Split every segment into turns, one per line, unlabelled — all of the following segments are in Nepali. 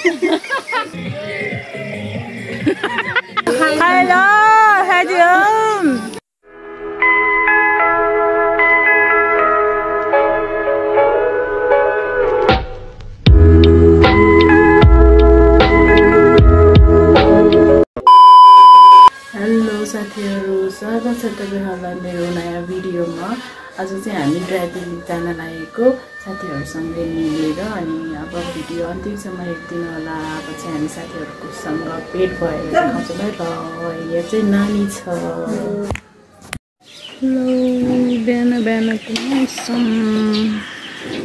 Hello, Hadium. Hello साथीहरु, स्वागत छ तपाईहरुलाई मेरो नयाँ भिडियोमा। आज चाहिँ हामी ड्राइभिङ जान लागेको साथीहरुसँगै मिलेर अनि अब भिडियो अन्तिमसम्म हेर्दिनु होला। पछि हामी साथीहरुसँग भेट भएर देखाउँछौँ है। र यहाँ चाहिँ नानी छ। हेलो, बिहानको मौसम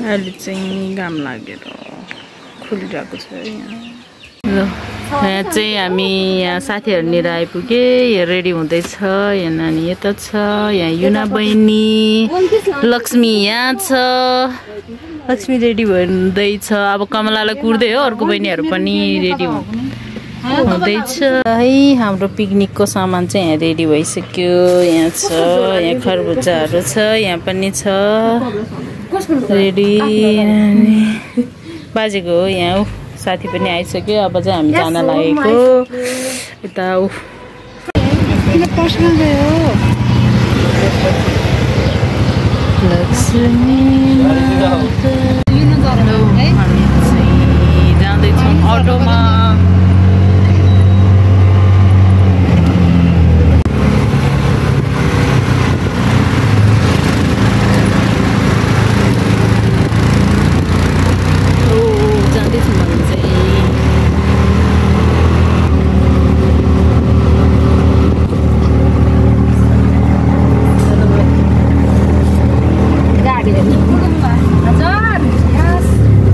अहिले चाहिँ घाम लागेर खुलिरहेको छ यहाँ। ल यहाँ चाहिँ हामी यहाँ साथीहरुनिर आइपुगे। यहाँ रेडी हुँदैछ। यहाँ नानी यता छ। यहाँ युना बहिनी, लक्ष्मी यहाँ छ। लक्ष्मी रेडी हुँदैछ। अब कमलालाई कुर्दै हो। अर्को बहिनीहरु पनि रेडी हुँदैछ है। हाम्रो पिकनिकको सामान चाहिँ यहाँ रेडी भइसक्यो। यहाँ छ, यहाँ खरबुजाहरु छ, यहाँ पनि छ रेडी। बाजेको हो यहाँ साथी पनि आइसक्यो। अब चाहिँ हामी जान लागेको यता हामी चाहिँ जाँदैछौँ अटोमा।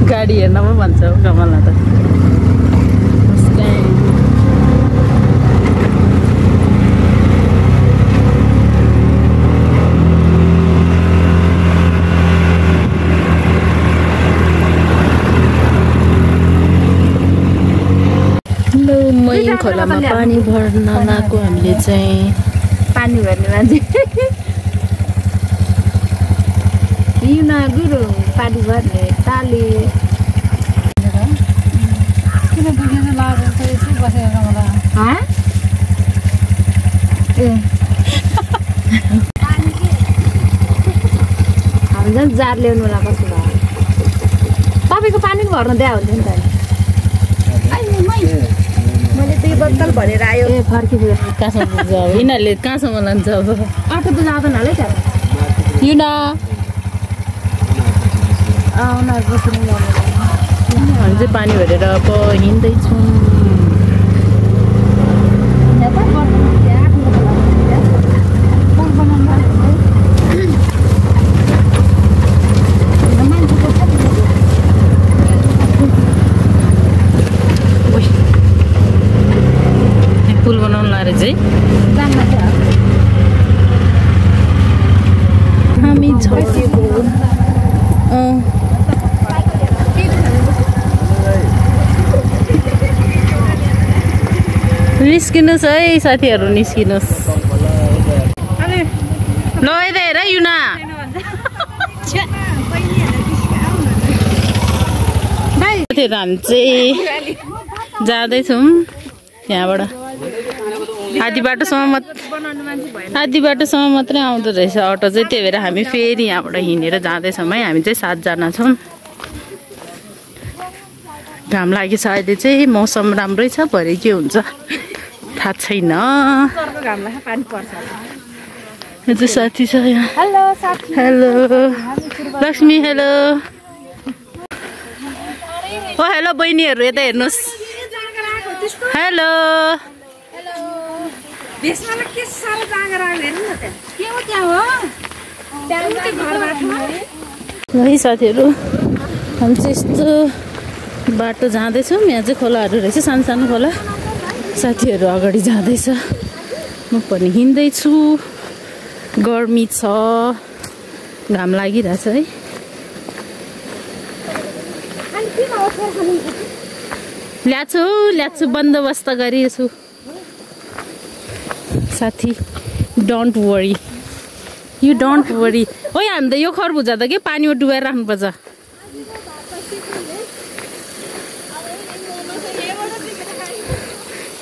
गाडी हेर्न पो भन्छ कमला त। मैन खोलामा पानी भर्न लाएको हामीले चाहिँ। पानी भर्ने मान्छे युना गुरुङ पानी भर्ने ताले। किन दुखेर लागेको छ यति बसेर मलाई? हामी झन् जार ल्याउनु होला कस्तो भयो। तपाईँको पानी भर्न दिए हुन्थ्यो नि त। मैले त्यही बोतल भरेर आयो। ए फर्किँदै कहाँसम्म पुग्छ अब? यिनीहरूले कहाँसम्म लान्छ अब? आटो त जाँदैन होला है त। युना उनीहरू बस्नु हामी चाहिँ पानी भरेर अब हिँड्दैछौँ। पुल बनाउनु लाएर चाहिँ हामी झर्केको। निस्किनुहोस् है साथीहरु, निस्किनुहोस्। ल यता हेर युना। साथीहरु हामी चाहिँ जाँदैछौँ यहाँबाट। आधी बाटोसम्म मात्रै आउँदो रहेछ अटो चाहिँ। त्यही भएर हामी फेरि यहाँबाट हिँडेर जाँदैछौँ है। हामी चाहिँ 7 जना छौँ। घाम लागेको छ अहिले चाहिँ। मौसम राम्रै छ, भरे के हुन्छ थाहा छैन। यो चाहिँ साथी छ यहाँ। हेलो लक्ष्मी। हेलो ओ हेलो बहिनीहरु यता हेर्नुहोस्। हेलो है साथीहरु, हामी चाहिँ यस्तो बाटो जाँदैछौँ। यहाँ चाहिँ खोलाहरू रहेछ, सानो सानो खोला। साथीहरु अगाडि जाँदैछ, म पनि हिँड्दैछु। गर्मी छ, घाम लागिरहेछ है। ल्याछु बन्दोबस्त गरिछु साथी। Don't worry, you don't worry. ओइ हामी त यो खरबुजा त के पानीमा डुबाएर राख्नुपर्छ।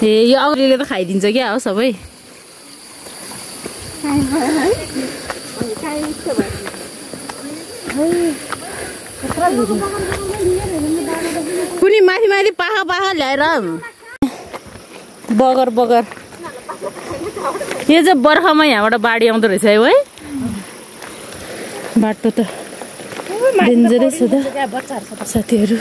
ए यो औरीले त खाइदिन्छ क्या हो सबै। कुनै माथि माथि पाखा पाखा ल्याएर बगर बगर यो चाहिँ बर्खामा यहाँबाट बाढी आउँदो रहेछ है बाटो त डेन्जरै छ त साथीहरू।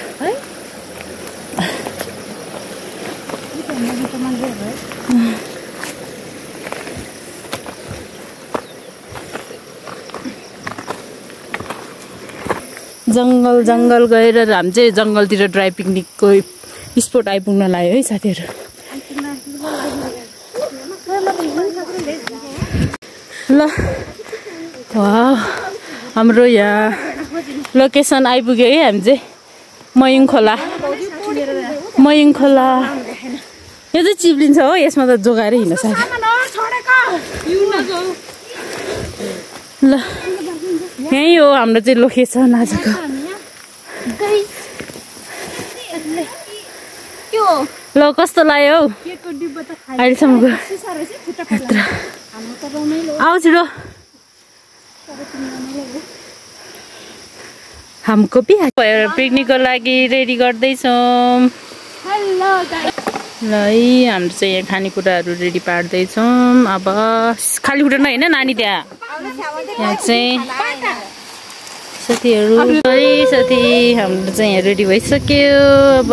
जङ्गल जङ्गल गएर हामी चाहिँ जङ्गलतिर ड्राई पिकनिकको स्पोट आइपुग्न लाग्यो है साथीहरू। ल हाम्रो यहाँ लोकेसन आइपुग्यो है हामी चाहिँ मयुङ खोला। यो चाहिँ चिप्लिन्छ हो, यसमा त जोगाएर हिँड्न सक्छ। ल यही हो हाम्रो चाहिँ लोकेसन आजको। ल कस्तो लाग्यो हौ अहिलेसम्मको यात्रा? आऊ छिटो हमको पिकनिकको लागि रेडी गर्दैछौँ। ल है हाम्रो चाहिँ यहाँ खानेकुराहरू रेडी पार्दैछौँ। अब खाली खुट्टा होइन नानी त्यहाँ चाहिँ साथीहरू है साथी हाम्रो चाहिँ यहाँ रेडी भइसक्यो। अब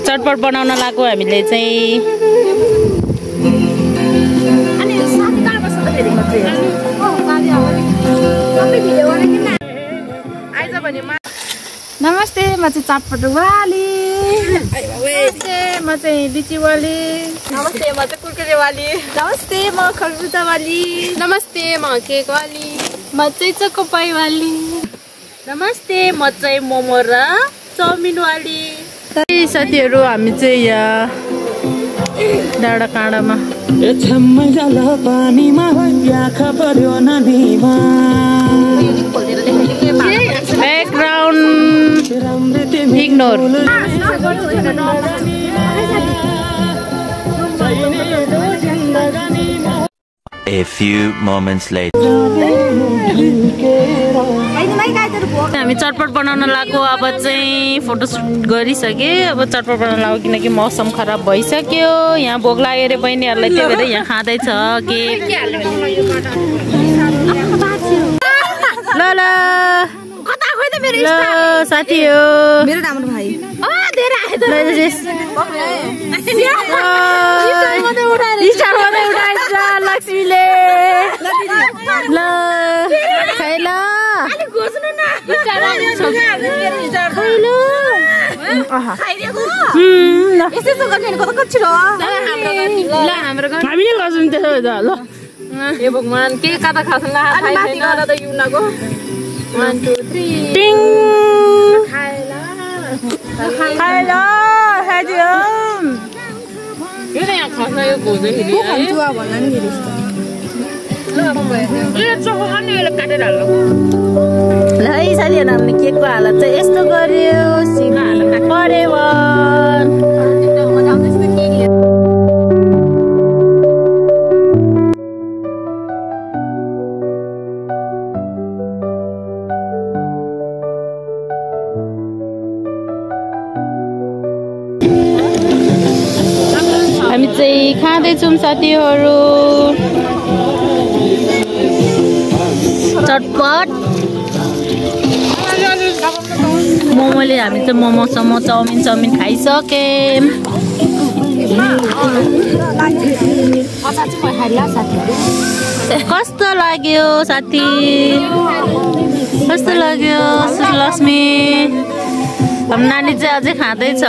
चटपट बनाउन लाग्यो हामीले चाहिँ।
नमस्ते, म चाहिँ चटपट वाली। नमस्ते, म चाहिँ लिची वाली। नमस्ते, म चाहिँ कुरकुरे वाली। नमस्ते, म खरबुजा वाली। नमस्ते, म केक वाली। म चाहिँ चोकोपाई वाली।
नमस्ते, म चाहिँ मोमो र चाउमिन वाली। साथीहरू हामी चाहिँ यहाँ डाँडा काँडामा background ignore.
A few moments later.
हामी चटपट बनाउन लाग्यो। अब चाहिँ फोटोसुट गरिसके। अब चटपट बनाउन लाग्यो किनकि मौसम खराब भइसक्यो। यहाँ भोक लाग्यो अरे बहिनीहरूलाई, त्यही भएर यहाँ खाँदैछ केक। ल ल ल साथी हो मेरो राम्रो भाइ। लक्ष्मीले ल खैला हामीले गर्छौँ त्यसो भए ल।
ए भगवान के कता खासन ला खाइदैन त युनाको 1 2 3
टिङ
खाइला हाजियो यो त यहाँ खस्न यो गोजो हेरि है खम्छु आ भन्ला नि हेरिस् त ल अब भयो ए चोको खाने बेला काटेर हाल्नु
ल है साथीहरु हामीले केकको हालत चाहिँ यस्तो गर्यो सिमा हाल्न परेव हामी चाहिँ खाँदैछौँ साथीहरु चटपट मोमोले हामी चाहिँ मोमो समो चाउमिन खाइसक्यौँ। कस्तो लाग्यो साथी कस्तो लाग्यो लक्ष्मी हाम्रो नानी चाहिँ अझै खाँदैछ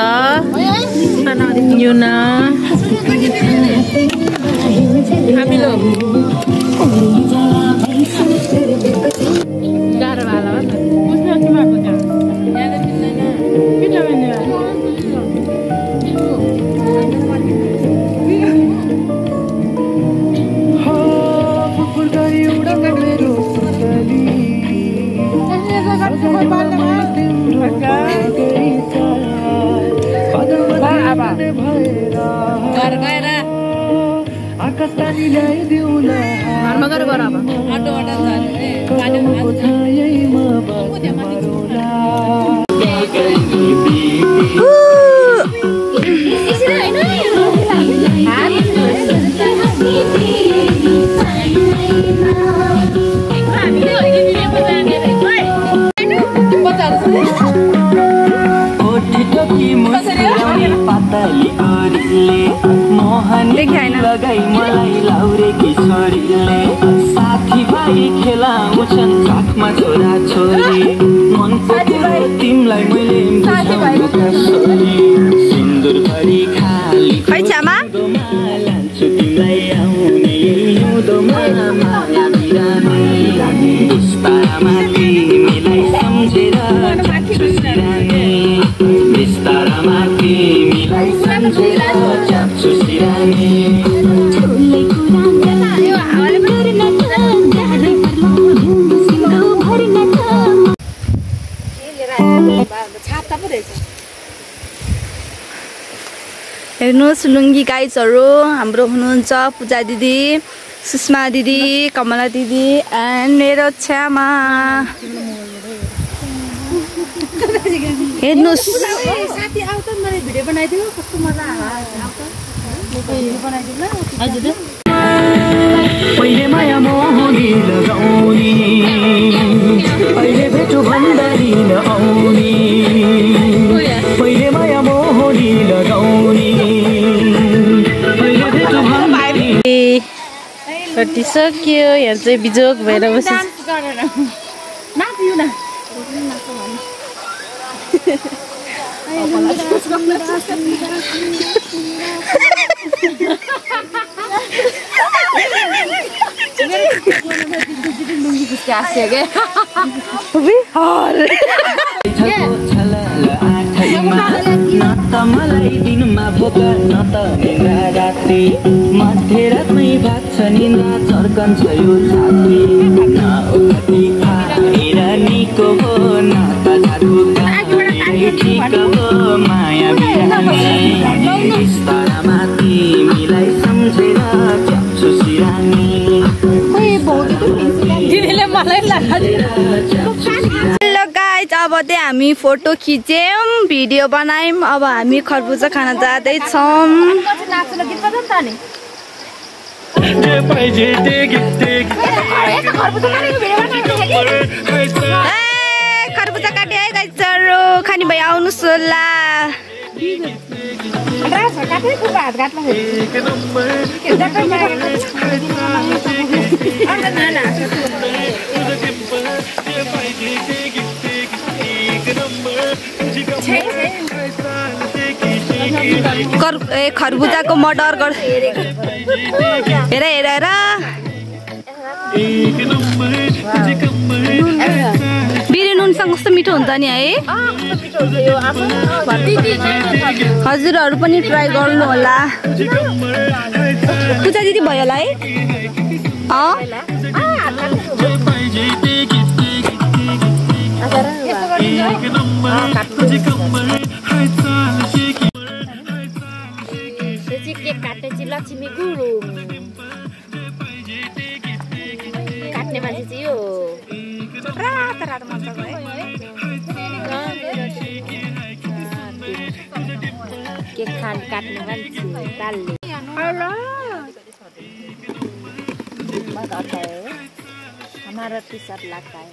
युना
हामीलो गाह्रो वाला हो त उसमा के भएको छ याद मिल्दैन के भन्ने हो फुल गरी उडा मेरो सुतली त्यसले जग्गा कोही बाल्ने भका गई छ घर गएर घरमा गएर गर अब
साथी भाइ खेलाउँछन् काखमा छोरा छोरी मन तिमीलाई मैले सिन्दुर भरि खाली लान्छु तिमीलाई आउने हिउँदोमा माया बिरामी बिस्तारामा तिमीलाई सम्झेर जान्छु सिरानी बिस्तारामा तिमीलाई सम्झेर जान्छु सिरानी
हेर्नुहोस् लुङ्गी गाइजहरू हाम्रो हुनुहुन्छ पूजा दिदी सुषमा दिदी कमला दिदी एन्ड मेरो छ्यामा हेर्नुहोस्
पहिले माया मोहनी लगाउने अहिले भेटो भन्दाखेरि नआउने पहिले माया मोहनी लगाउने अहिले भेटो भन्दाखेरि
कटिसक्यो यहाँ चाहिँ बिजोग भएर बसेछ
मलाई दिनमा भोका न त निन्द्रा रात्रि मध्यरातमै भाग्छ निन्द्रा चर्कन्छ यो छाती न ओखती खाएर निको हो न त जादु ठिक हो माया बिरामी बिस्तारामा तिमीलाई सम्झेर जान्छु सिरानी
हेलो गाइज अब चाहिँ हामी फोटो खिच्यौँ भिडियो बनायौँ अब हामी खरबुजा खान जाँदैछौँ खरबुजा काटे है गाइजहरू खाने भए आउनुहोस् होला खरबुजाको मर्डर गर हेर हेर हेर बिरे नुनसँग कस्तो मिठो हुन्छ नि है हजुरहरू पनि ट्राई गर्नु होला पूजा दिदी भयो होला है
केक काट्ने चाहिँ लक्ष्मी गुरुङ काट्ने मान्छे चाहिँ यो रातो रातो मजाको है केक काट्ने मान्छे तालले हमारा टी शर्ट लगता है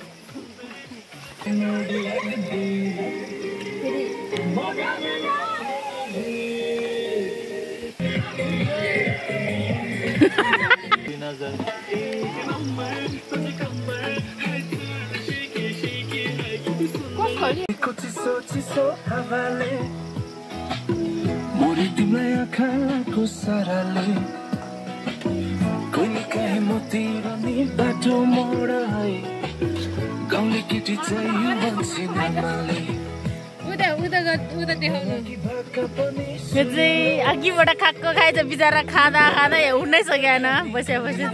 मोरी तिमीलाई आँखाको साराले कोही काहीँ मोतिर नि बाटो मोड है गाउँले केटी चाहियो बन्सी नामाले
यो चाहिँ अघिबाट खाएको खाएछ बिचरा खाँदा खाँदा उड्नै सकेन बस्या बसेछ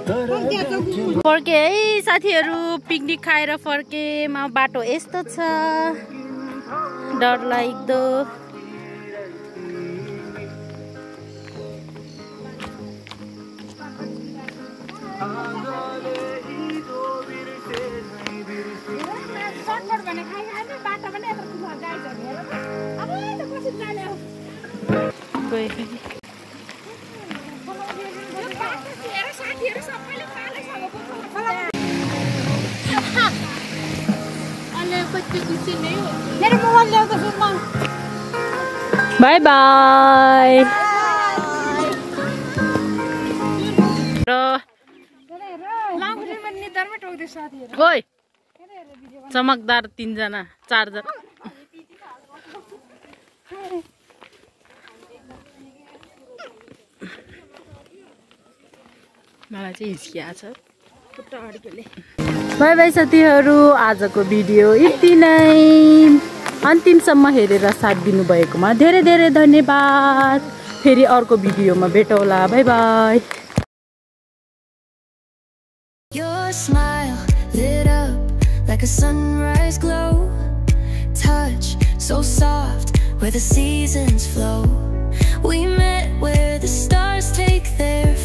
तर
फर्के है साथीहरू, पिकनिक खाएर फर्केमा बाटो यस्तो छ, डर लाग्दो। Bye bye. ओइ चमकदार 3 जना 4 जना। मलाई चाहिँ हिस्किया छ। बाई बाई साथीहरू, आजको भिडियो यति नै। अन्तिमसम्म हेरेर साथ दिनुभएकोमा धेरै धेरै धन्यवाद। फेरि अर्को भिडियोमा भेटौँला। Bye bye.
Your smile lit up like a sunrise glow, touch so soft where the seasons flow. We met where the stars take their